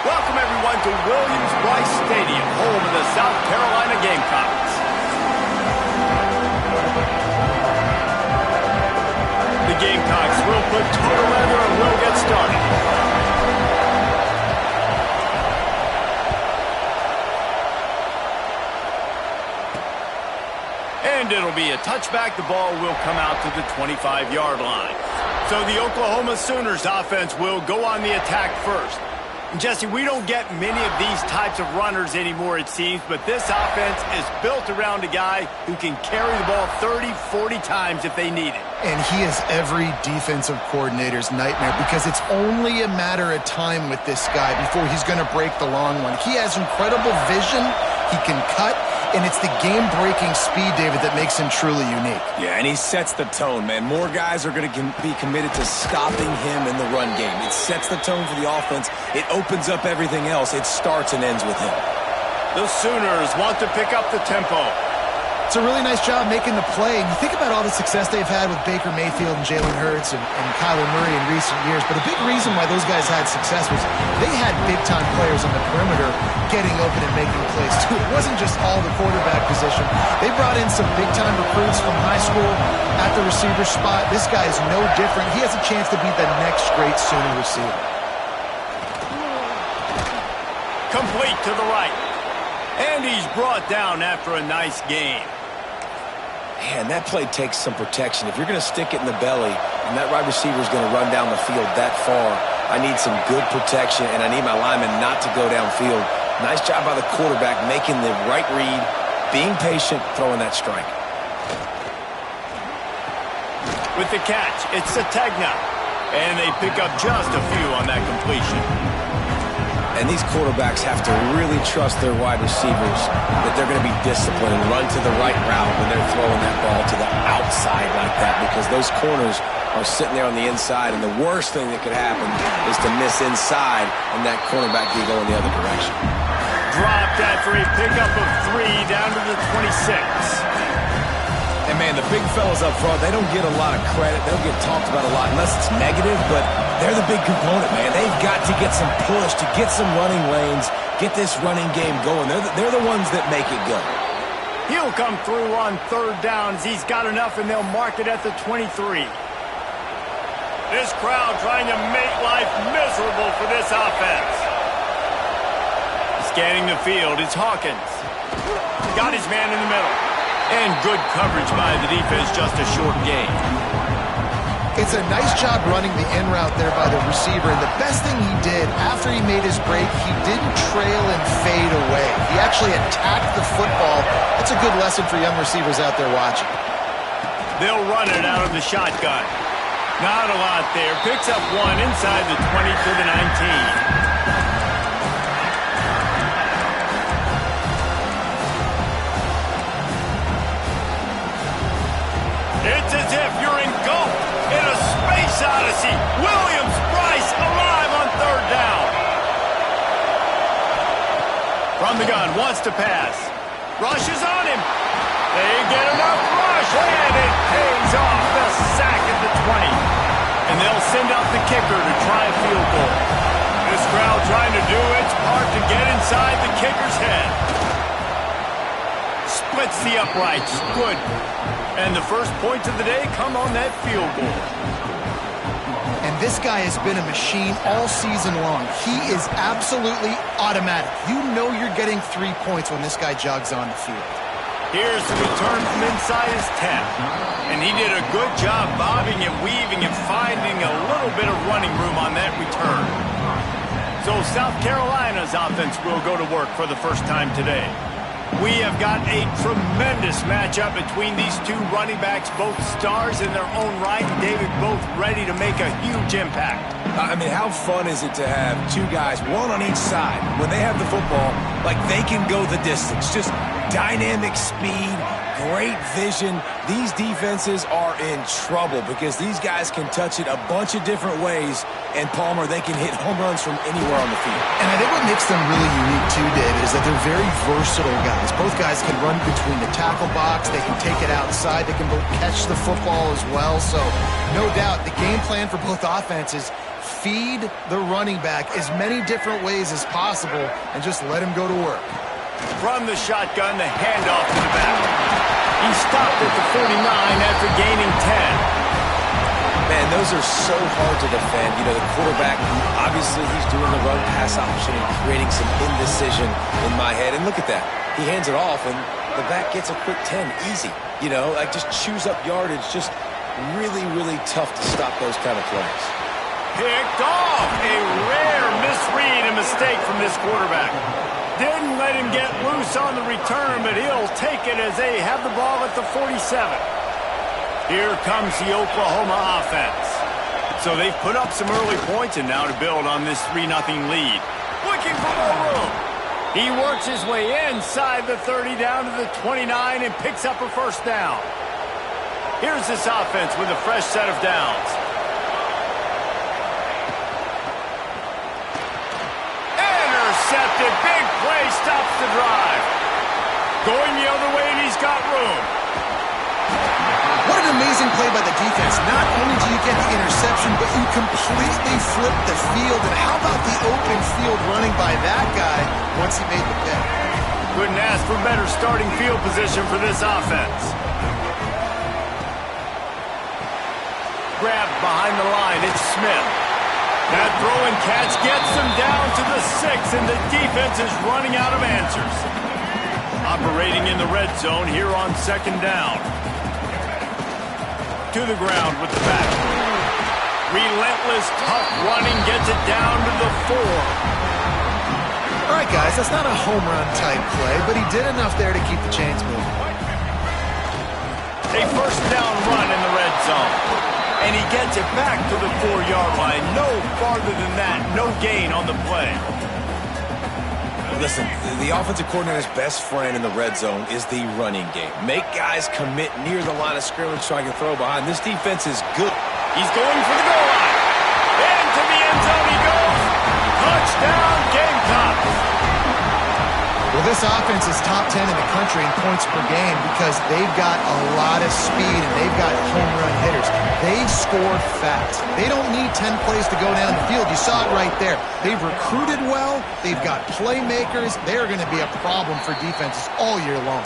Welcome, everyone, to Williams-Brice Stadium, home of the South Carolina Gamecocks. The Gamecocks will put toe to leather and will get started. And it'll be a touchback. The ball will come out to the 25-yard line. So the Oklahoma Sooners offense will go on the attack first. Jesse, we don't get many of these types of runners anymore, it seems, but this offense is built around a guy who can carry the ball 30, 40 times if they need it. And he is every defensive coordinator's nightmare because it's only a matter of time with this guy before he's going to break the long one. He has incredible vision. He can cut. And it's the game-breaking speed, David, that makes him truly unique. Yeah, and he sets the tone, man. More guys are going to be committed to stopping him in the run game. It sets the tone for the offense. It opens up everything else. It starts and ends with him. The Sooners want to pick up the tempo. It's a really nice job making the play. And you think about all the success they've had with Baker Mayfield and Jalen Hurts and Kyler Murray in recent years. But a big reason why those guys had success was they had big-time players on the perimeter getting open and making plays, too. It wasn't just all the quarterback position. They brought in some big-time recruits from high school at the receiver spot. This guy is no different. He has a chance to be the next great Sooner receiver. Complete to the right. And he's brought down after a nice game. Man, that play takes some protection. If you're going to stick it in the belly and that wide receiver is going to run down the field that far, I need some good protection, and I need my lineman not to go downfield. Nice job by the quarterback making the right read, being patient, throwing that strike. With the catch, it's Sategna. And they pick up just a few on that completion. And these quarterbacks have to really trust their wide receivers that they're going to be disciplined and run to the right route when they're throwing that ball to the outside like that, because those corners are sitting there on the inside, and the worst thing that could happen is to miss inside and that cornerback be going the other direction. Dropped after a pickup of 3 down to the 26. And, man, the big fellas up front, they don't get a lot of credit. They don't get talked about a lot unless it's negative, but they're the big component, man. They've got to get some push, to get some running lanes, get this running game going. They're the ones that make it go. He'll come through on 3rd down as he's got enough, and they'll mark it at the 23. This crowd trying to make life miserable for this offense. Scanning the field, it's Hawkins. Got his man in the middle. And good coverage by the defense, just a short gain. It's a nice job running the in route there by the receiver. And the best thing he did after he made his break, he didn't trail and fade away. He actually attacked the football. That's a good lesson for young receivers out there watching. They'll run it out of the shotgun. Not a lot there. Picks up 1 inside the 20 to the 19. It's as if you're engulfed in a space odyssey. Williams-Brice alive on 3rd down. From the gun, wants to pass. Rush is on him. They get enough rush, and it pays off the sack at the 20. And they'll send out the kicker to try a field goal. This crowd trying to do its part to get inside the kicker's head. Splits the uprights. Good. And the first points of the day come on that field goal. And this guy has been a machine all season long. He is absolutely automatic. You know you're getting 3 points when this guy jogs on the field. Here's the return from inside his 10. And he did a good job bobbing and weaving and finding a little bit of running room on that return. So South Carolina's offense will go to work for the first time today. We have got a tremendous matchup between these two running backs, both stars in their own right, and David, both ready to make a huge impact. I mean, how fun is it to have two guys, one on each side, when they have the football, like they can go the distance. Just dynamic speed, great vision. These defenses are in trouble because these guys can touch it a bunch of different ways, and Palmer, they can hit home runs from anywhere on the field. And I think what makes them really unique too, David, is that they're very versatile guys. Both guys can run between the tackle box, they can take it outside, they can both catch the football as well. So no doubt the game plan for both offenses, feed the running back as many different ways as possible and just let him go to work. From the shotgun, the handoff to the back. He stopped at the 49 after gaining 10. Man, those are so hard to defend. You know, the quarterback, obviously he's doing the run-pass option and creating some indecision in my head. And look at that. He hands it off, and the back gets a quick 10. Easy. You know, like just chews up yardage. Just really, really tough to stop those kind of plays. Picked off. A rare misread and mistake from this quarterback. Didn't let him get loose on the return, but he'll take it as they have the ball at the 47. Here comes the Oklahoma offense. So they've put up some early points, and now to build on this 3-0 lead. Looking for more room. He works his way inside the 30 down to the 29 and picks up a first down. Here's this offense with a fresh set of downs. Intercepted. Big play stops the drive. Going the other way, and he's got room. What an amazing play by the defense. Not only do you get the interception, but you completely flip the field. And how about the open field running by that guy once he made the pick? Couldn't ask for better starting field position for this offense. Grabbed behind the line, it's Smith. That throwing catch gets them down to the 6, and the defense is running out of answers. Operating in the red zone here on second down. To the ground with the back. Relentless, tough running gets it down to the 4. All right, guys, that's not a home run type play, but he did enough there to keep the chains moving. A first down run in the red zone. And he gets it back to the 4-yard line. No farther than that. No gain on the play. Listen, the offensive coordinator's best friend in the red zone is the running game. Make guys commit near the line of scrimmage so I can throw behind. This defense is good. He's going for the goal line. Into the end zone he goes. Touchdown, Gamecocks. Well, this offense is top 10 in the country in points per game because they've got a lot of speed and they've got home run hitters. They score fast. They don't need 10 plays to go down the field. You saw it right there. They've recruited well. They've got playmakers. They are going to be a problem for defenses all year long.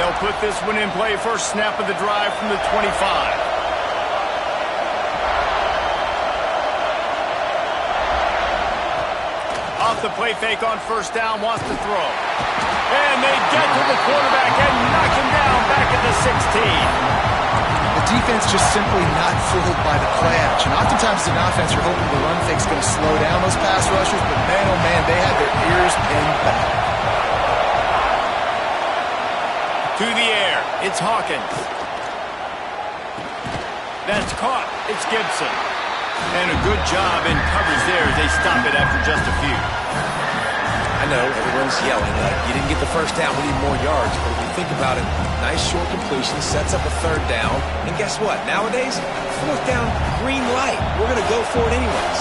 They'll put this one in play. First snap of the drive from the 25. Off the play fake on first down, wants to throw. And they get to the quarterback and knock him down back at the 16. The defense just simply not fooled by the play action. Oftentimes an offense, you're hoping the run fake's going to slow down those pass rushers, but man, oh man, they had their ears pinned back. To the air, it's Hawkins. That's caught. It's Gibson. And a good job in coverage there as they stop it after just a few. I know, everyone's yelling. You didn't get the first down, we need more yards. But if you think about it, nice short completion, sets up a third down. And guess what? Nowadays, fourth down, green light. We're going to go for it anyways.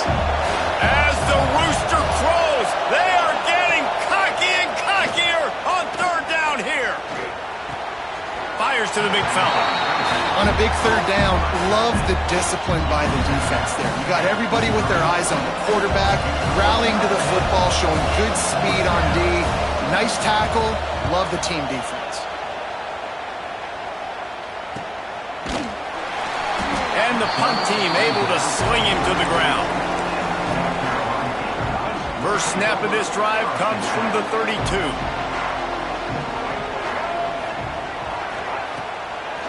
As the rooster crows, they are getting cocky and cockier on third down here. Fires to the big fella. On a big third down, love the discipline by the defense there. You got everybody with their eyes on the quarterback, rallying to the football, showing good speed on D. Nice tackle. Love the team defense. And the punt team able to sling him to the ground. First snap of this drive comes from the 32.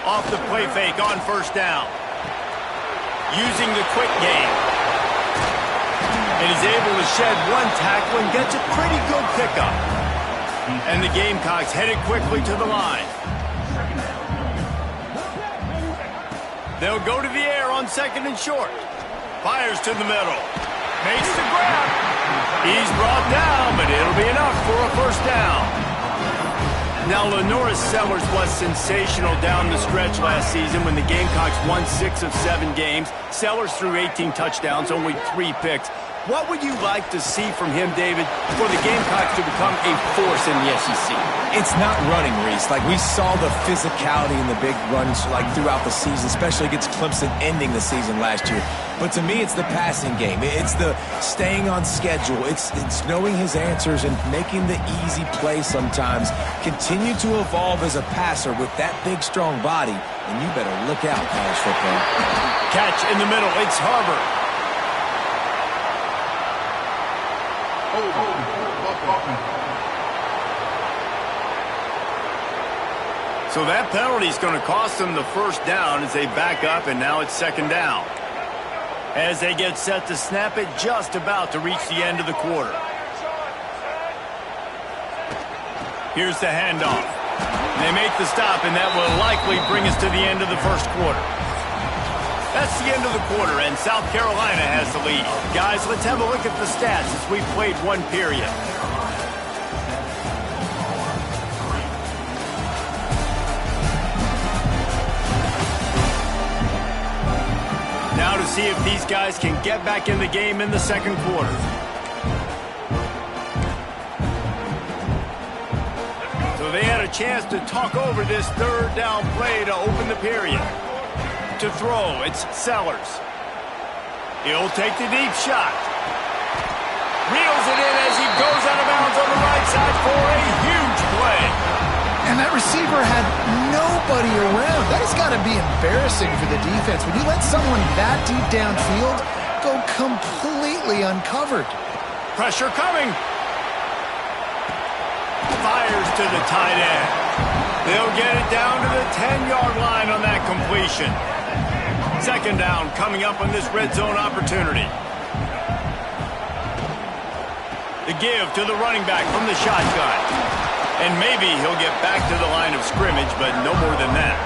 Off the play fake on first down. Using the quick game. And he's able to shed one tackle and gets a pretty good pickup. And the Gamecocks headed quickly to the line. They'll go to the air on second and short. Fires to the middle. Makes the grab. He's brought down, but it'll be enough for a first down. Now, Lenoris Sellers was sensational down the stretch last season when the Gamecocks won 6 of 7 games. Sellers threw 18 touchdowns, only 3 picks. What would you like to see from him, David, for the Gamecocks to become a force in the SEC? It's not running, Reese. Like, we saw the physicality in the big runs throughout the season, especially against Clemson ending the season last year. But to me, it's the passing game. It's the staying on schedule. It's knowing his answers and making the easy play sometimes. Continue to evolve as a passer with that big, strong body, and you better look out, college football. Catch in the middle. It's Harbor. So that penalty is going to cost them the first down as they back up, and now it's second down. As they get set to snap it, just about to reach the end of the quarter. Here's the handoff. They make the stop, and that will likely bring us to the end of the first quarter. That's the end of the quarter, and South Carolina has the lead. Guys, let's have a look at the stats as we've played one period. Now to see if these guys can get back in the game in the second quarter. So they had a chance to talk over this third down play to open the period. To throw, it's Sellers. He'll take the deep shot. Reels it in as he goes out of bounds on the right side for a huge play. And that receiver had nobody around. That has got to be embarrassing for the defense. When you let someone that deep downfield go completely uncovered. Pressure coming. Fires to the tight end. They'll get it down to the 10-yard line on that completion. Second down coming up on this red zone opportunity. The give to the running back from the shotgun. And maybe he'll get back to the line of scrimmage, but no more than that.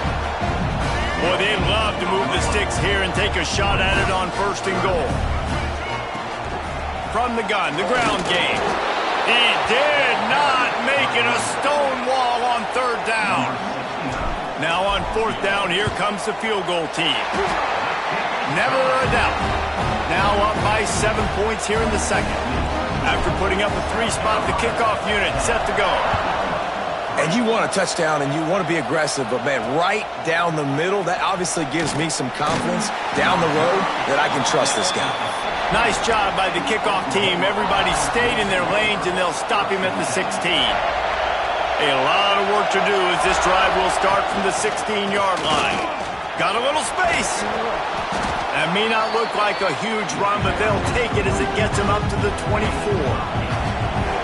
Boy, they love to move the sticks here and take a shot at it on first and goal. From the gun, the ground game. He did not make it a stone wall on third down. Now on fourth down, here comes the field goal team. Never a doubt. Now up by 7 points here in the second. After putting up a 3-spot, the kickoff unit set to go. And you want a touchdown and you want to be aggressive, but, man, right down the middle, that obviously gives me some confidence down the road that I can trust this guy. Nice job by the kickoff team. Everybody stayed in their lanes, and they'll stop him at the 16. A lot of work to do as this drive will start from the 16-yard line. Got a little space. That may not look like a huge run, but they'll take it as it gets them up to the 24.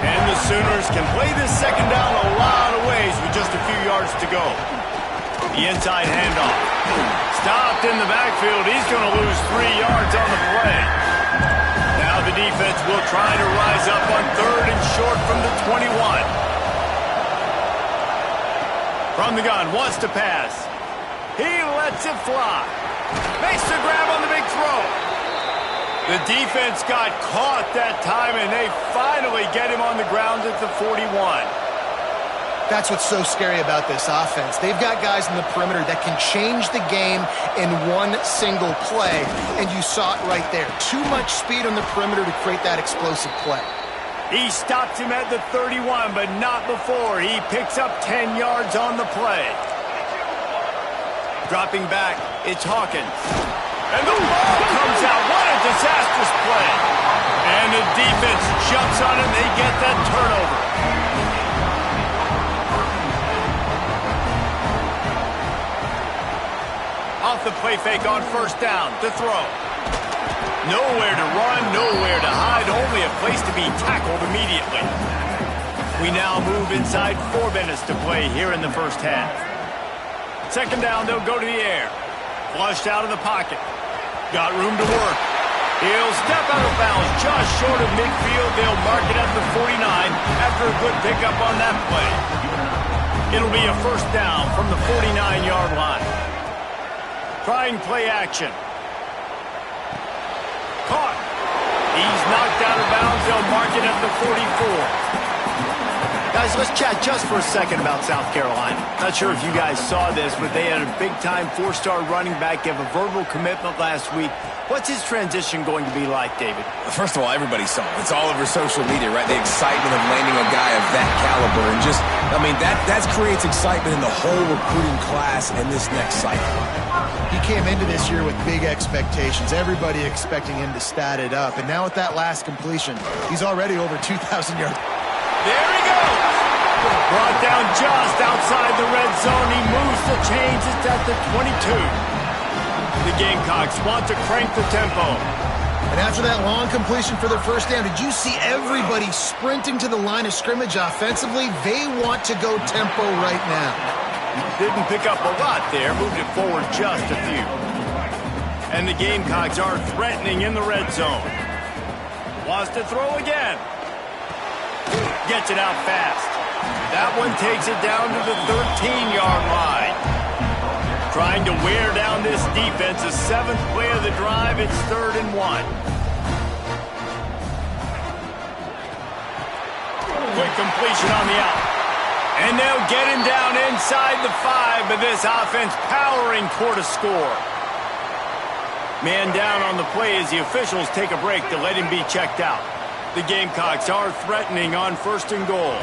And the Sooners can play this second down a lot of ways with just a few yards to go. The inside handoff. Stopped in the backfield. He's going to lose 3 yards on the play. Now the defense will try to rise up on third and short from the 21. From the gun, wants to pass. He lets it fly. Makes the grab on the big throw. The defense got caught that time, and they finally get him on the ground at the 41. That's what's so scary about this offense. They've got guys in the perimeter that can change the game in one single play, and you saw it right there. Too much speed on the perimeter to create that explosive play. He stops him at the 31, but not before. He picks up 10 yards on the play. Dropping back, it's Hawkins. And the ball comes out. What a disastrous play. And the defense jumps on him. They get that turnover. Off the play fake on first down to throw. Nowhere to run, nowhere to hide, only a place to be tackled immediately. We now move inside 4 minutes to play here in the first half. Second down, they'll go to the air. Flushed out of the pocket. Got room to work. He'll step out of bounds just short of midfield. They'll mark it at the 49 after a good pickup on that play. It'll be a first down from the 49-yard line. Trying play action. Caught. He's knocked out of bounds. They'll mark it at the 44. Guys, let's chat just for a second about South Carolina. Not sure if you guys saw this, but they had a big-time 4-star running back give a verbal commitment last week. What's his transition going to be like, David? First of all, everybody saw it. It's all over social media, right? The excitement of landing a guy of that caliber. And just, I mean, that creates excitement in the whole recruiting class in this next cycle. He came into this year with big expectations. Everybody expecting him to stat it up. And now with that last completion, he's already over 2,000 yards. There he goes. Brought down just outside the red zone. He moves the chains. It's at the 22. The Gamecocks want to crank the tempo. And after that long completion for their first down, did you see everybody sprinting to the line of scrimmage offensively? They want to go tempo right now. Didn't pick up a lot there. Moved it forward just a few. And the Gamecocks are threatening in the red zone. Wants to throw again. Gets it out fast. That one takes it down to the 13-yard line. Trying to wear down this defense. The 7th play of the drive. It's 3rd and 1. Quick completion on the out. And they'll get him down inside the 5, but this offense powering toward a score. Man down on the play as the officials take a break to let him be checked out. The Gamecocks are threatening on 1st and goal.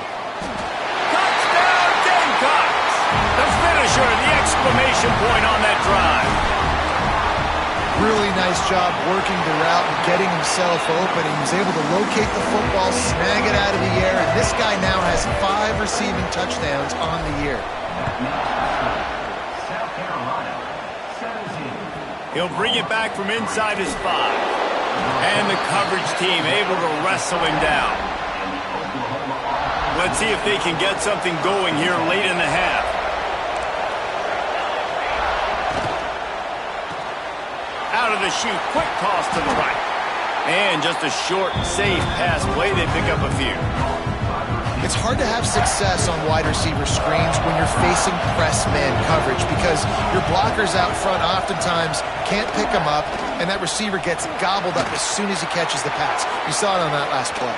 Touchdown, Gamecocks! The finisher, the exclamation point on that drive. Really nice job working the route and getting himself open. He was able to locate the football, snag it out of the air, and this guy now has 5 receiving touchdowns on the year. He'll bring it back from inside his 5. And the coverage team able to wrestle him down. Let's see if they can get something going here late in the half. Out of the chute, quick toss to the right. And just a short, safe pass play. They pick up a few. It's hard to have success on wide receiver screens when you're facing press man coverage because your blockers out front oftentimes can't pick them up, and that receiver gets gobbled up as soon as he catches the pass. You saw it on that last play.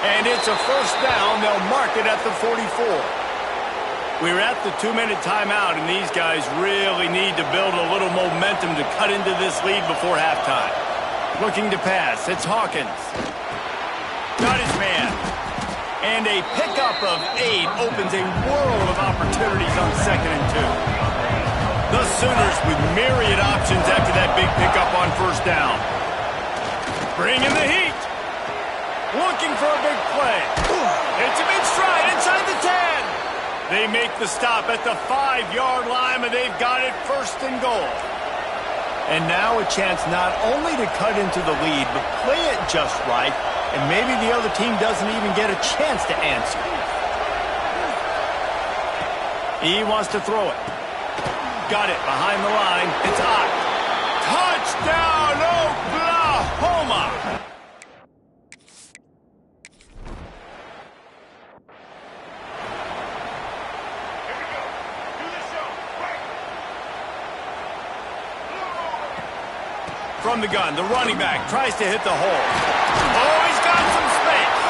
And it's a first down. They'll mark it at the 44. We're at the 2-minute timeout, and these guys really need to build a little momentum to cut into this lead before halftime. Looking to pass. It's Hawkins. Got his man. And a pickup of 8 opens a world of opportunities on 2nd and 2. The Sooners with myriad options after that big pickup on first down. Bringing the heat. Looking for a big play. It's a big stride inside the 10. They make the stop at the 5-yard line, but they've got it 1st and goal. And now a chance not only to cut into the lead, but play it just right. And maybe the other team doesn't even get a chance to answer. He wants to throw it. Got it behind the line. It's hot. Touchdown, Oklahoma! From the gun, the running back tries to hit the hole. Oh, he's got some space.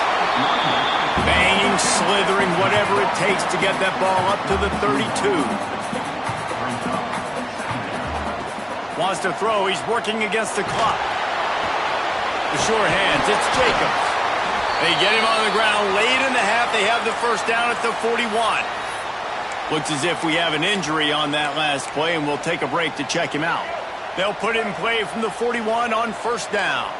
Banging, slithering, whatever it takes to get that ball up to the 32. Wants to throw. He's working against the clock. The sure hands. It's Jacobs. They get him on the ground. Late in the half, they have the first down at the 41. Looks as if we have an injury on that last play, and we'll take a break to check him out. They'll put it in play from the 41 on first down.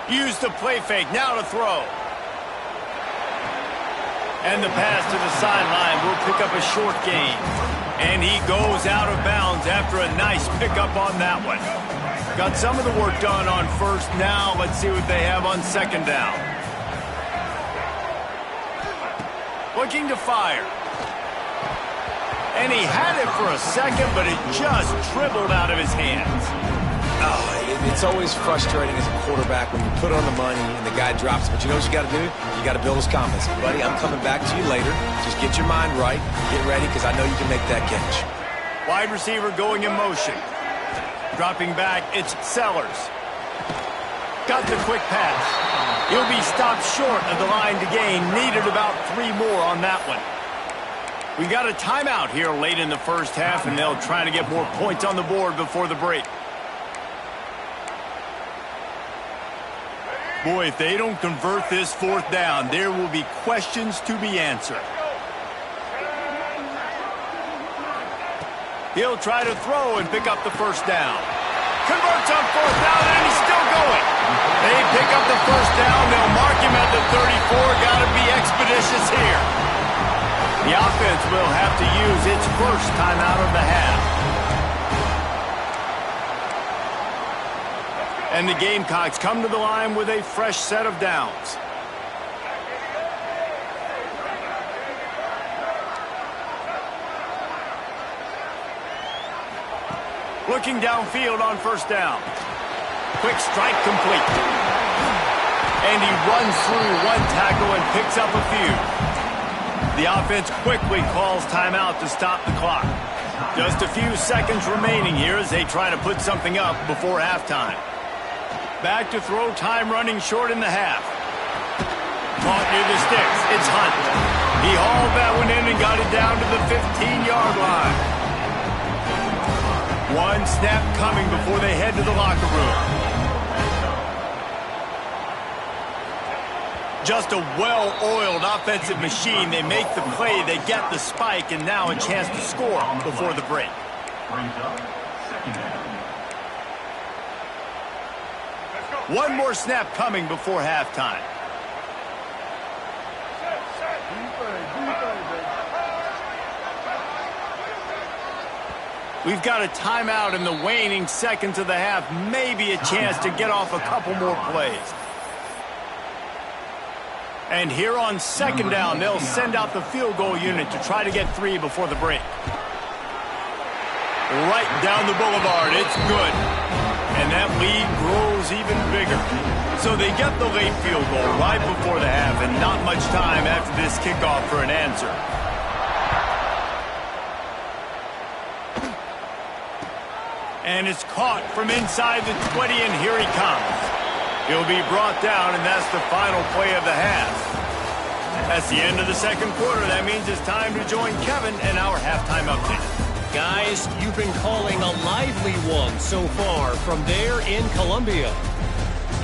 Use the play fake. Now to throw. And the pass to the sideline will pick up a short gain. And he goes out of bounds after a nice pickup on that one. Got some of the work done on first. Now let's see what they have on second down. Looking to fire. And he had it for a second, but it just dribbled out of his hands. Oh, it's always frustrating as a quarterback when you put it on the money and the guy drops it. But you know what you got to do? You got to build his confidence. Buddy, I'm coming back to you later. Just get your mind right. Get ready, because I know you can make that catch. Wide receiver going in motion. Dropping back, it's Sellers. Got the quick pass. He'll be stopped short of the line to gain. Needed about 3 more on that one. We got a timeout here late in the first half, and they'll try to get more points on the board before the break. Boy, if they don't convert this fourth down, there will be questions to be answered. He'll try to throw and pick up the first down. Converts on fourth down, and he's still going. They pick up the first down. They'll mark him at the 34. Got to be expeditious here. The offense will have to use its first timeout of the half. And the Gamecocks come to the line with a fresh set of downs. Looking downfield on first down. Quick strike complete. And he runs through one tackle and picks up a few. The offense quickly calls timeout to stop the clock. Just a few seconds remaining here as they try to put something up before halftime. Back to throw, time running short in the half. Caught near the sticks. It's Hunt. He hauled that one in and got it down to the 15-yard line. One snap coming before they head to the locker room. Just a well-oiled offensive machine. They make the play, they get the spike, and now a chance to score before the break. One more snap coming before halftime. We've got a timeout in the waning seconds of the half. Maybe a chance to get off a couple more plays. And here on second down, they'll send out the field goal unit to try to get 3 before the break. Right down the boulevard. It's good. And that lead grows even bigger. So they get the late field goal right before the half, and not much time after this kickoff for an answer. And it's caught from inside the 20, and here he comes. He'll be brought down, and that's the final play of the half. That's the end of the second quarter. That means it's time to join Kevin in our halftime update. Guys, you've been calling a lively one so far from there in Columbia.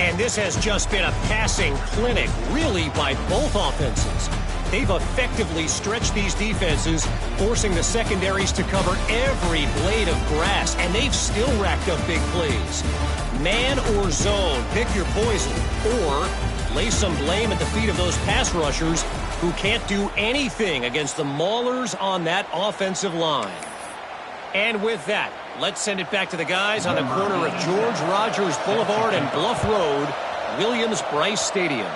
And this has just been a passing clinic, really, by both offenses. They've effectively stretched these defenses, forcing the secondaries to cover every blade of grass, and they've still racked up big plays. Man or zone, pick your poison, or lay some blame at the feet of those pass rushers who can't do anything against the maulers on that offensive line. And with that, let's send it back to the guys on the corner of George Rogers Boulevard and Bluff Road, Williams-Brice Stadium.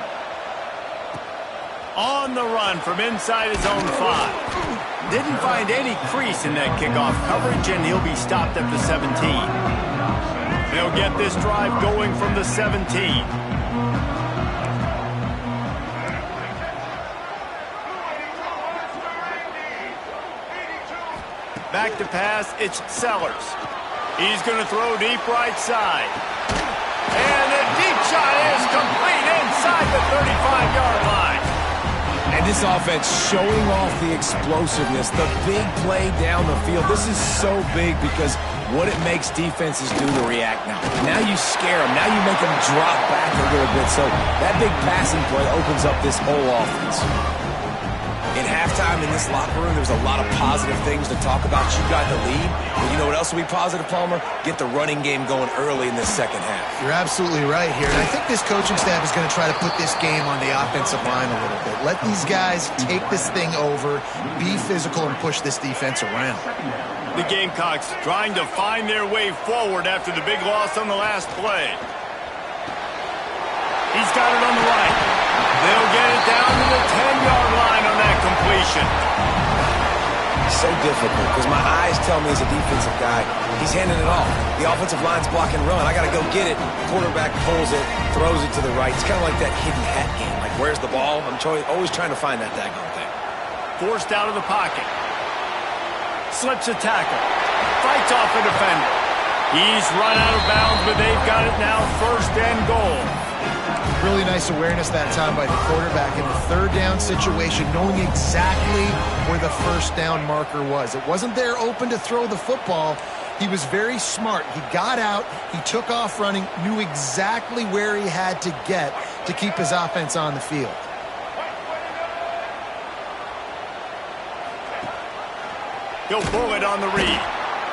On the run from inside his own 5. Didn't find any crease in that kickoff coverage, and he'll be stopped at the 17. They'll get this drive going from the 17. Back to pass, it's Sellers. He's going to throw deep right side. And the deep shot is complete inside the 35-yard line. And this offense showing off the explosiveness, the big play down the field. This is so big because what it makes defenses do to react now. Now you scare them. Now you make them drop back a little bit. So that big passing play opens up this whole offense. In halftime in this locker room, there's a lot of positive things to talk about. You got the lead. But you know what else will be positive, Palmer? Get the running game going early in this second half. You're absolutely right here. And I think this coaching staff is going to try to put this game on the offensive line a little bit. Let these guys take this thing over, be physical, and push this defense around. The Gamecocks trying to find their way forward after the big loss on the last play. He's got it on the right. They'll get it down to the 10-yard line on that completion. So difficult because my eyes tell me as a defensive guy, he's handing it off. The offensive line's blocking run. I got to go get it. Quarterback pulls it, throws it to the right. It's kind of like that hidden hat game. Like, where's the ball? I'm always trying to find that daggone thing. Forced out of the pocket. Slips a tackle. Fights off a defender. He's run out of bounds, but they've got it now first and goal. Really nice awareness that time by the quarterback in a third down situation, knowing exactly where the first down marker was. It wasn't there open to throw the football. He was very smart. He got out, he took off running, knew exactly where he had to get to keep his offense on the field. He'll pull it on the read.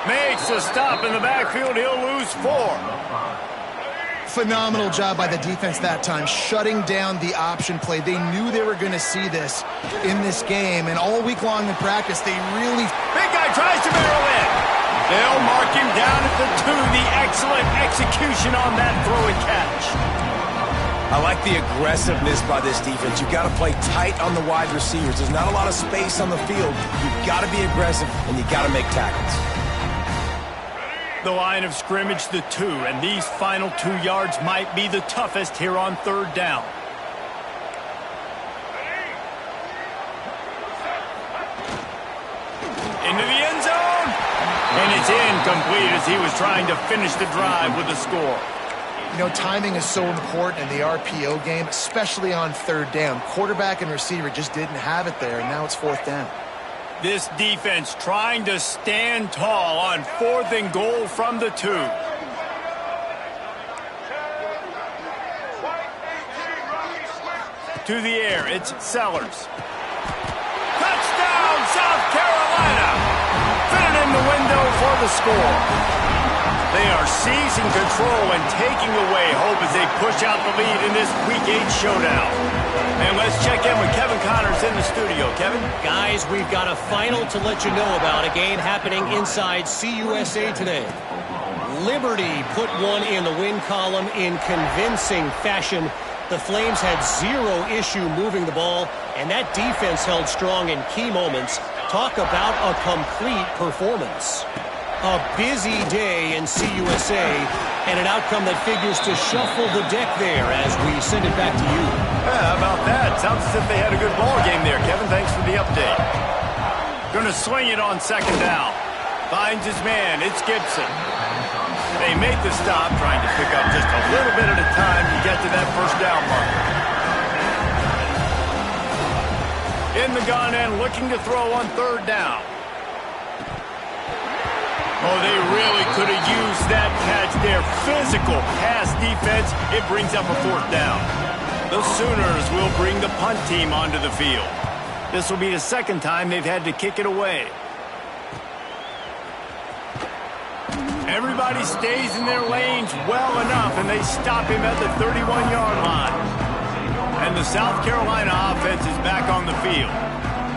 Makes a stop in the backfield. He'll lose 4. Phenomenal job by the defense that time, shutting down the option play. They knew they were going to see this in this game, and all week long in practice, they really... Big guy tries to barrel in. They'll mark him down at the 2. The excellent execution on that throw and catch. I like the aggressiveness by this defense. You've got to play tight on the wide receivers. There's not a lot of space on the field. You've got to be aggressive, and you've got to make tackles. The line of scrimmage, the 2, and these final 2 yards might be the toughest here on third down. Into the end zone, and it's incomplete as he was trying to finish the drive with a score. You know, timing is so important in the RPO game, especially on third down. Quarterback and receiver just didn't have it there, and now it's fourth down. This defense trying to stand tall on 4th and goal from the 2. To the air, it's Sellers. Touchdown, South Carolina! Fitted in the window for the score. They are seizing control and taking away hope as they push out the lead in this Week 8 showdown. And let's check in with Kevin Connors in the studio. Kevin? Guys, we've got a final to let you know about, a game happening inside CUSA today. Liberty put one in the win column in convincing fashion. The Flames had 0 issue moving the ball, and that defense held strong in key moments. Talk about a complete performance. A busy day in CUSA, and an outcome that figures to shuffle the deck there as we send it back to you. Yeah, how about that? Sounds as if they had a good ball game there, Kevin. Thanks for the update. Going to swing it on second down. Finds his man. It's Gibson. They make the stop, trying to pick up just a little bit at a time to get to that first down marker. In the gun and looking to throw on third down. Oh, they really could have used that catch there. Physical pass defense. It brings up a fourth down. The Sooners will bring the punt team onto the field. This will be the second time they've had to kick it away. Everybody stays in their lanes well enough, and they stop him at the 31-yard line. And the South Carolina offense is back on the field.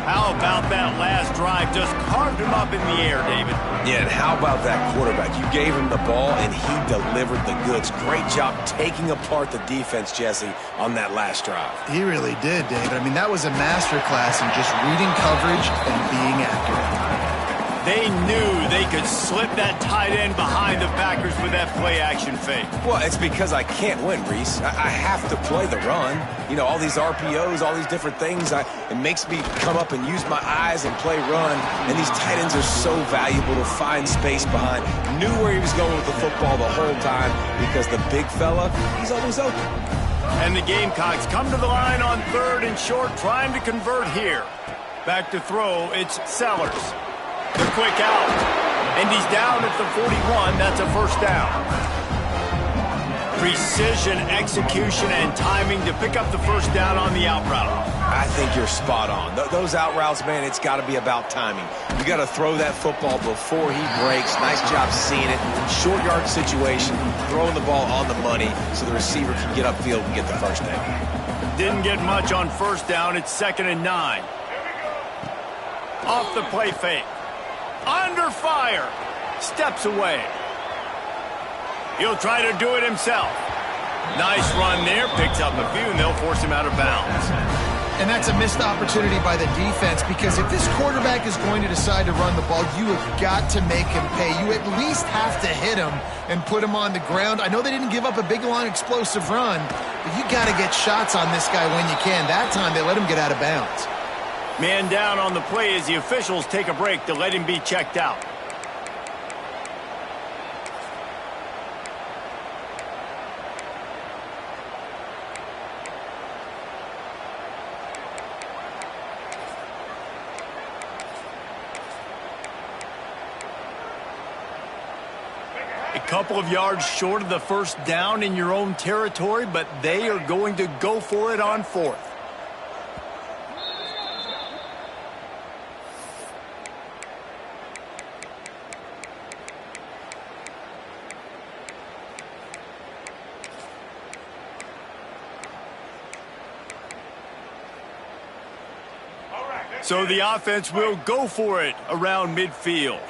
How about that last drive? Just carved him up in the air, David. Yeah, and how about that quarterback? You gave him the ball, and he delivered the goods. Great job taking apart the defense, Jesse, on that last drive. He really did, David. I mean, that was a masterclass in just reading coverage and being accurate. They knew they could slip that tight end behind the backers with that play-action fake. Well, it's because I can't win, Reese. I have to play the run. You know, all these RPOs, all these different things, it makes me come up and use my eyes and play run. And these tight ends are so valuable to find space behind. Knew where he was going with the football the whole time because the big fella, he's always open. And the Gamecocks come to the line on third and short, trying to convert here. Back to throw, it's Sellers. The quick out, and he's down at the 41. That's a first down. Precision, execution, and timing to pick up the first down on the out route. I I think you're spot on. Those out routes, man, it's got to be about timing. You got to throw that football before he breaks. Nice job seeing it. Short yard situation, throwing the ball on the money so the receiver can get upfield and get the first down. Didn't get much on first down. It's 2nd and 9. Off the play fake. Under fire. Steps away. He'll try to do it himself. Nice run there. Picks up a few, and they'll force him out of bounds. And that's a missed opportunity by the defense, because if this quarterback is going to decide to run the ball, you have got to make him pay. You at least have to hit him and put him on the ground. I know they didn't give up a big, long, explosive run, but you got to get shots on this guy when you can. That time, they let him get out of bounds. Man down on the play as the officials take a break to let him be checked out. A couple of yards short of the first down in your own territory, but they are going to go for it on 4th. So the offense will go for it around midfield.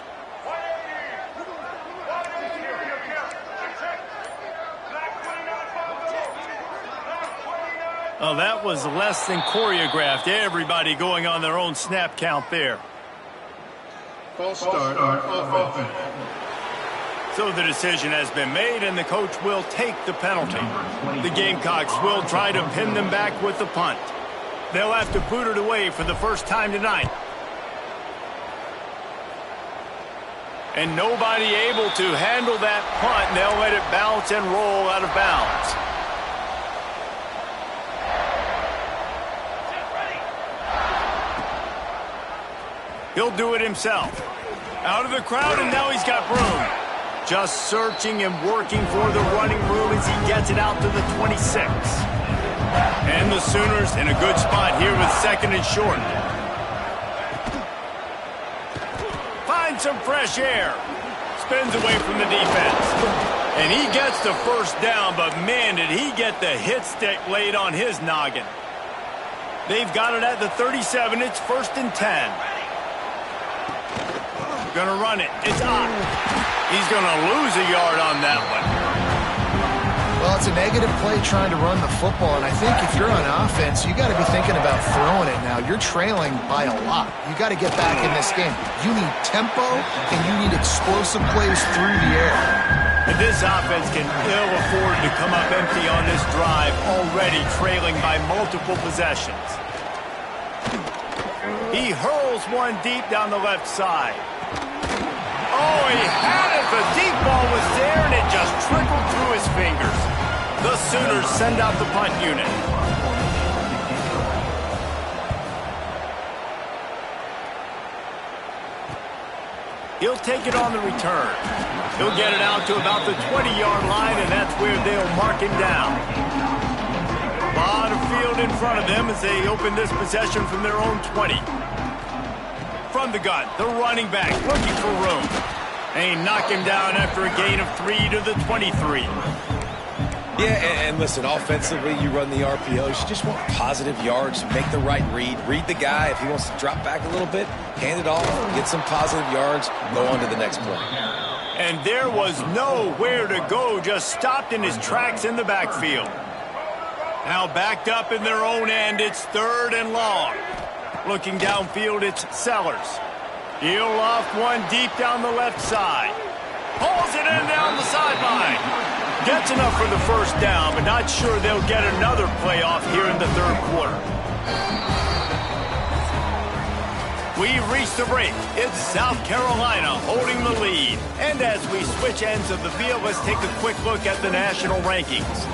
Oh, that was less than choreographed. Everybody going on their own snap count there. False start on offense. So the decision has been made, and the coach will take the penalty. The Gamecocks will try to pin them back with the punt. They'll have to boot it away for the first time tonight. And nobody able to handle that punt, and they'll let it bounce and roll out of bounds. He'll do it himself. Out of the crowd, and now he's got room. Just searching and working for the running room as he gets it out to the 26. And the Sooners in a good spot here with 2nd and short. Finds some fresh air. Spins away from the defense. And he gets the first down, but man, did he get the hit stick laid on his noggin. They've got it at the 37. It's 1st and 10. Gonna run it. It's up. He's gonna lose a yard on that one. Well, it's a negative play trying to run the football, and I think if you're on offense, you got to be thinking about throwing it now. You're trailing by a lot. You got to get back in this game. You need tempo, and you need explosive plays through the air. And this offense can ill afford to come up empty on this drive, already trailing by multiple possessions. He hurls one deep down the left side. Oh, he had it. The deep ball was there, and it just trickled through his fingers. The Sooners send out the punt unit. He'll take it on the return. He'll get it out to about the 20-yard line, and that's where they'll mark him down. A lot of field in front of them as they open this possession from their own 20. From the gun, the running back looking for room. They knock him down after a gain of 3 to the 23. Yeah, and listen, offensively, you run the RPOs. You just want positive yards, make the right read. Read the guy. If he wants to drop back a little bit, hand it off, get some positive yards, go on to the next play. And there was nowhere to go, just stopped in his tracks in the backfield. Now backed up in their own end, it's 3rd and long. Looking downfield, it's Sellers. He'll loft one deep down the left side. Pulls it in down the sideline. Gets enough for the first down, but not sure they'll get another playoff here in the 3rd quarter. We've reached the break. It's South Carolina holding the lead. And as we switch ends of the field, let's take a quick look at the national rankings.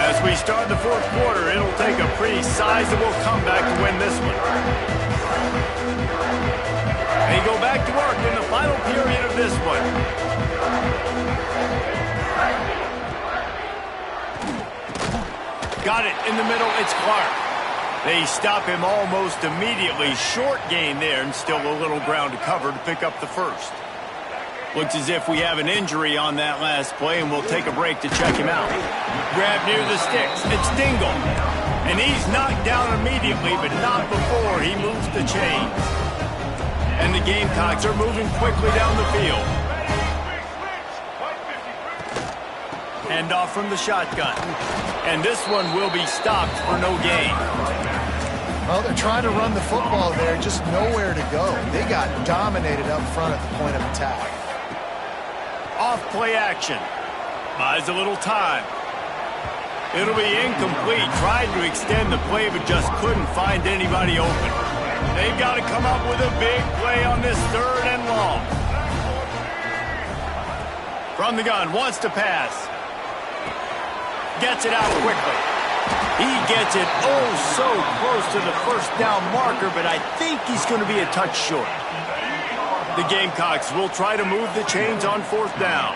As we start the 4th quarter, it'll take a pretty sizable comeback to win this one. They go back to work in the final period of this one. Got it in the middle. It's Clark. They stop him almost immediately. Short gain there, and still a little ground to cover to pick up the first. Looks as if we have an injury on that last play, and we'll take a break to check him out. Grab near the sticks. It's Dingle. And he's knocked down immediately, but not before he moves the chains. And the Gamecocks are moving quickly down the field. Hand off from the shotgun. And this one will be stopped for no gain. Well, they're trying to run the football there, just nowhere to go. They got dominated up front at the point of attack. Off play action. Buys a little time. It'll be incomplete. Tried to extend the play, but just couldn't find anybody open. They've got to come up with a big play on this 3rd and long. From the gun, wants to pass. Gets it out quickly. He gets it so close to the first down marker, but I think he's going to be a touch short. The Gamecocks will try to move the chains on 4th down.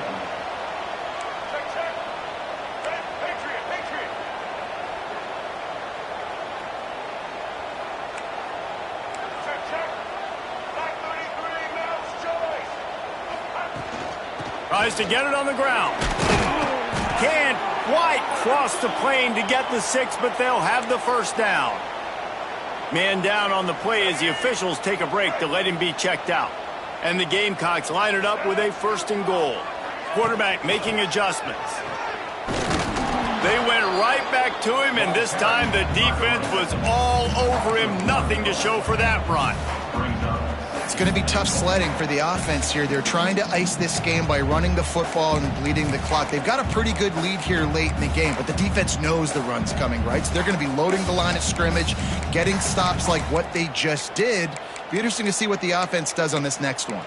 Tries to get it on the ground. Can't quite cross the plane to get the 6, but they'll have the first down. Man down on the play as the officials take a break to let him be checked out. And the Gamecocks line it up with a 1st and goal. Quarterback making adjustments. They went right back to him, and this time the defense was all over him. Nothing to show for that run. It's going to be tough sledding for the offense here. They're trying to ice this game by running the football and bleeding the clock. They've got a pretty good lead here late in the game, but the defense knows the run's coming, right? So they're going to be loading the line of scrimmage, getting stops like what they just did. Be interesting to see what the offense does on this next one.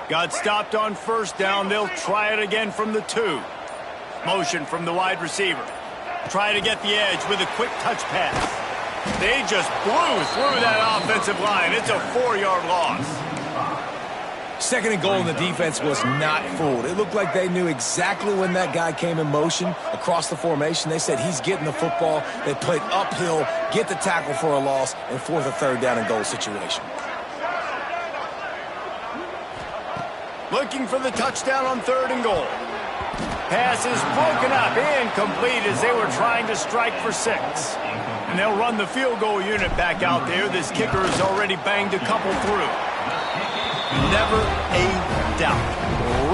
Got stopped on 1st down. They'll try it again from the 2. Motion from the wide receiver. Try to get the edge with a quick touch pass. They just blew through that offensive line. It's a 4-yard loss. 2nd and goal, and the defense was not fooled. It looked like they knew exactly when that guy came in motion across the formation. They said he's getting the football. They played uphill, get the tackle for a loss, and 4th or 3rd down and goal situation. Looking for the touchdown on 3rd and goal. Pass is broken up, incomplete as they were trying to strike for 6. And they'll run the field goal unit back out there. This kicker has already banged a couple through. Never a doubt.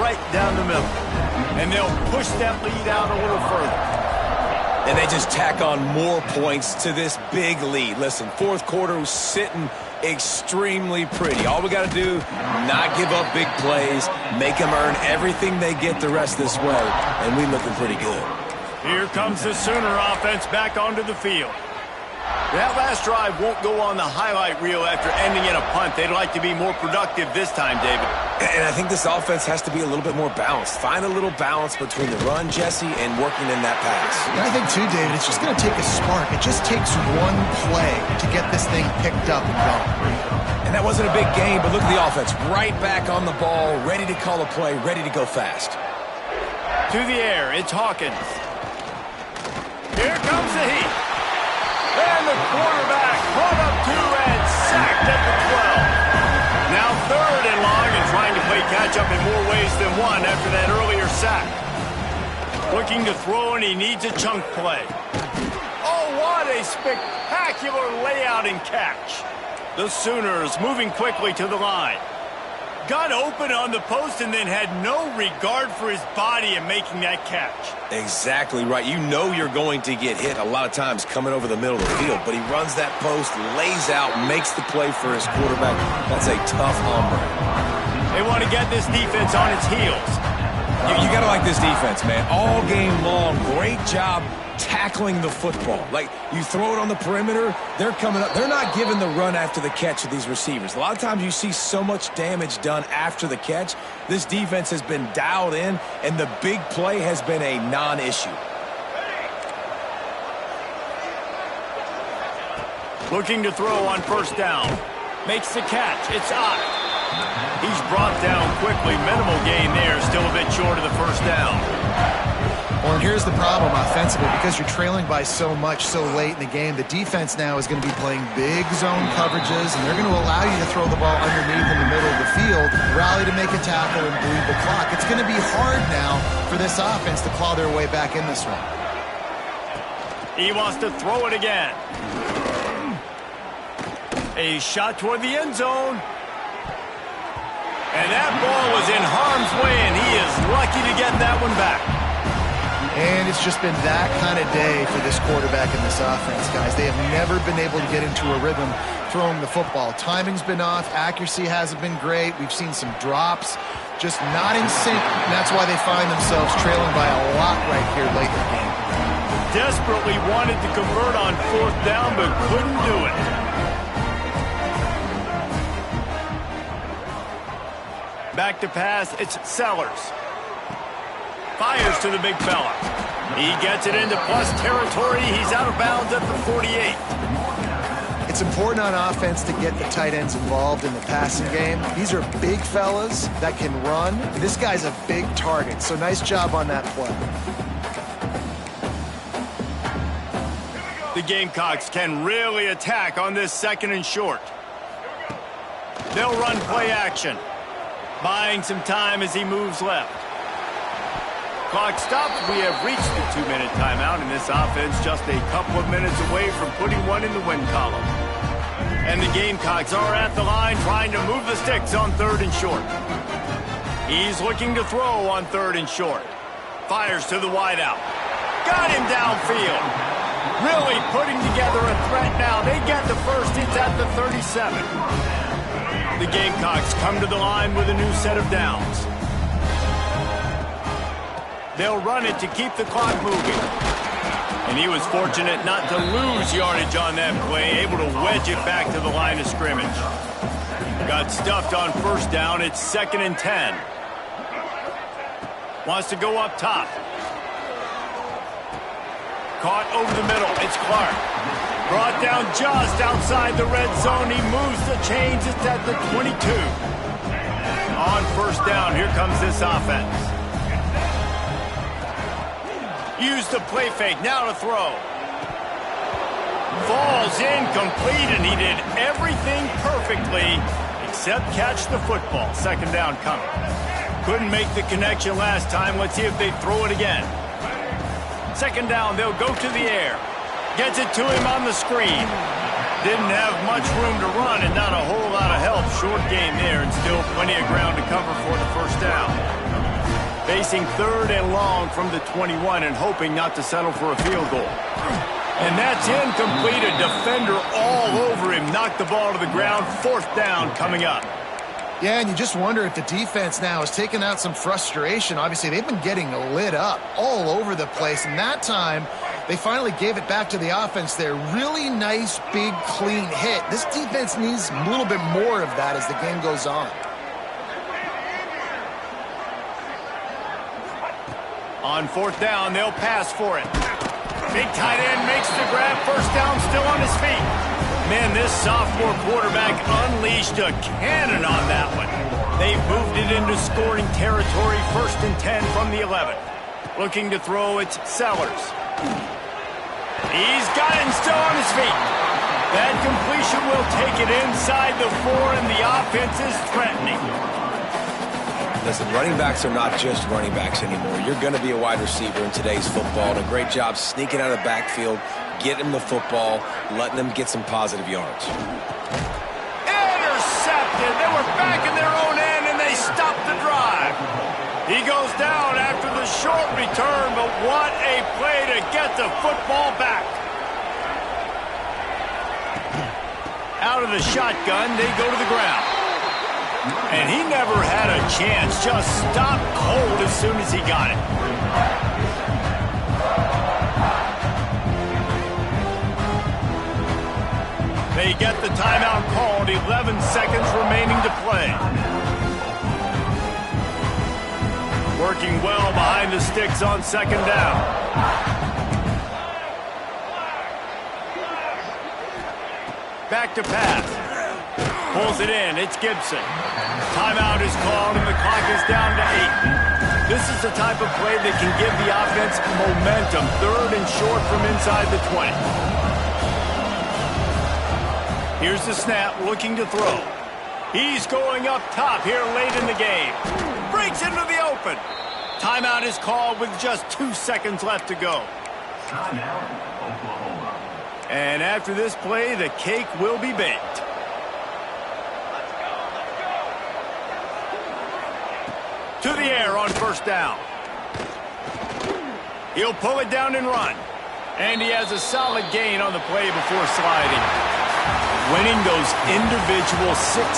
Right down the middle. And they'll push that lead out a little further. And they just tack on more points to this big lead. Listen, 4th quarter was sitting extremely pretty. All we got to do, not give up big plays, make them earn everything they get the rest of this way, and we looking pretty good. Here comes the Sooner offense back onto the field. That last drive won't go on the highlight reel after ending in a punt. They'd like to be more productive this time, David. And I think this offense has to be a little bit more balanced. Find a little balance between the run, Jesse, and working in that pass. And I think, too, David, it's just going to take a spark. It just takes one play to get this thing picked up and going. And that wasn't a big game, but look at the offense. Right back on the ball, ready to call a play, ready to go fast. To the air, it's Hawkins. Here comes the heat. And the quarterback brought up 2 and sacked at the 12. Now 3rd and long and trying to play catch-up in more ways than one after that earlier sack. Looking to throw, and he needs a chunk play. Oh, what a spectacular layout and catch. The Sooners moving quickly to the line. Got open on the post and then had no regard for his body in making that catch. Exactly right. You know you're going to get hit a lot of times coming over the middle of the field, but he runs that post, lays out, makes the play for his quarterback. That's a tough hombre. They want to get this defense on its heels. You got to like this defense, man. All game long, great job tackling the football. Like, you throw it on the perimeter, they're coming up. They're not giving the run after the catch to these receivers. A lot of times you see so much damage done after the catch. This defense has been dialed in, and the big play has been a non-issue. Looking to throw on 1st down. Makes the catch. It's Ott. He's brought down quickly. Minimal gain there. Still a bit short of the first down. Well, and here's the problem offensively. Because you're trailing by so much so late in the game, the defense now is going to be playing big zone coverages, and they're going to allow you to throw the ball underneath in the middle of the field, rally to make a tackle, and bleed the clock. It's going to be hard now for this offense to claw their way back in this one. He wants to throw it again. A shot toward the end zone. And that ball was in harm's way, and he is lucky to get that one back. And it's just been that kind of day for this quarterback and this offense, guys. They have never been able to get into a rhythm throwing the football. Timing's been off. Accuracy hasn't been great. We've seen some drops, just not in sync. And that's why they find themselves trailing by a lot right here late in the game. Desperately wanted to convert on fourth down, but couldn't do it. Back to pass, it's Sellers. Fires to the big fella. He gets it into plus territory. He's out of bounds at the 48. It's important on offense to get the tight ends involved in the passing game. These are big fellas that can run. And this guy's a big target, so nice job on that play. The Gamecocks can really attack on this second and short. They'll run play action, buying some time as he moves left. Clock stops. We have reached the 2-minute timeout, and this offense just a couple of minutes away from putting one in the win column. And the Gamecocks are at the line trying to move the sticks on third and short. He's looking to throw on third and short. Fires to the wideout. Got him downfield. Really putting together a threat now. They get the first. It's at the 37. The Gamecocks come to the line with a new set of downs. They'll run it to keep the clock moving. And he was fortunate not to lose yardage on that play, able to wedge it back to the line of scrimmage. Got stuffed on first down. It's 2nd and 10. Wants to go up top. Caught over the middle. It's Clark. Brought down just outside the red zone. He moves the chains. It's at the 22. On first down, here comes this offense. Use the play fake. Now to throw. Falls incomplete, and he did everything perfectly except catch the football. 2nd down coming. Couldn't make the connection last time. Let's see if they throw it again. 2nd down, they'll go to the air. Gets it to him on the screen. Didn't have much room to run and not a whole lot of help. Short game there and still plenty of ground to cover for the first down. Facing 3rd and long from the 21 and hoping not to settle for a field goal. And that's incomplete. A defender all over him. Knocked the ball to the ground. 4th down coming up. Yeah, and you just wonder if the defense now has taken out some frustration. Obviously, they've been getting lit up all over the place. And that time, they finally gave it back to the offense there. Really nice, big, clean hit. This defense needs a little bit more of that as the game goes on. On 4th down, they'll pass for it. Big tight end makes the grab. First down, still on his feet. Man, this sophomore quarterback unleashed a cannon on that one. They've moved it into scoring territory. 1st and 10 from the 11. Looking to throw, it's Sellers. He's got him still on his feet. That completion will take it inside the 4, and the offense is threatening. Listen, running backs are not just running backs anymore. You're going to be a wide receiver in today's football. And a great job sneaking out of the backfield, getting the football, letting them get some positive yards. Intercepted. They were back in their own end, and they stopped the drive. He goes down after the short return, but what a play to get the football back. Out of the shotgun, they go to the ground. And he never had a chance, just stopped cold as soon as he got it. They get the timeout called, 11 seconds remaining to play. Working well behind the sticks on 2nd down. Back to pass. Pulls it in. It's Gibson. Timeout is called, and the clock is down to 8. This is the type of play that can give the offense momentum. 3rd and short from inside the 20. Here's the snap, looking to throw. He's going up top here late in the game. Breaks into the open. Timeout is called with just 2 seconds left to go. Timeout, Oklahoma. And after this play, the cake will be baked. To the air on 1st down. He'll pull it down and run. And he has a solid gain on the play before sliding. Winning those individual 6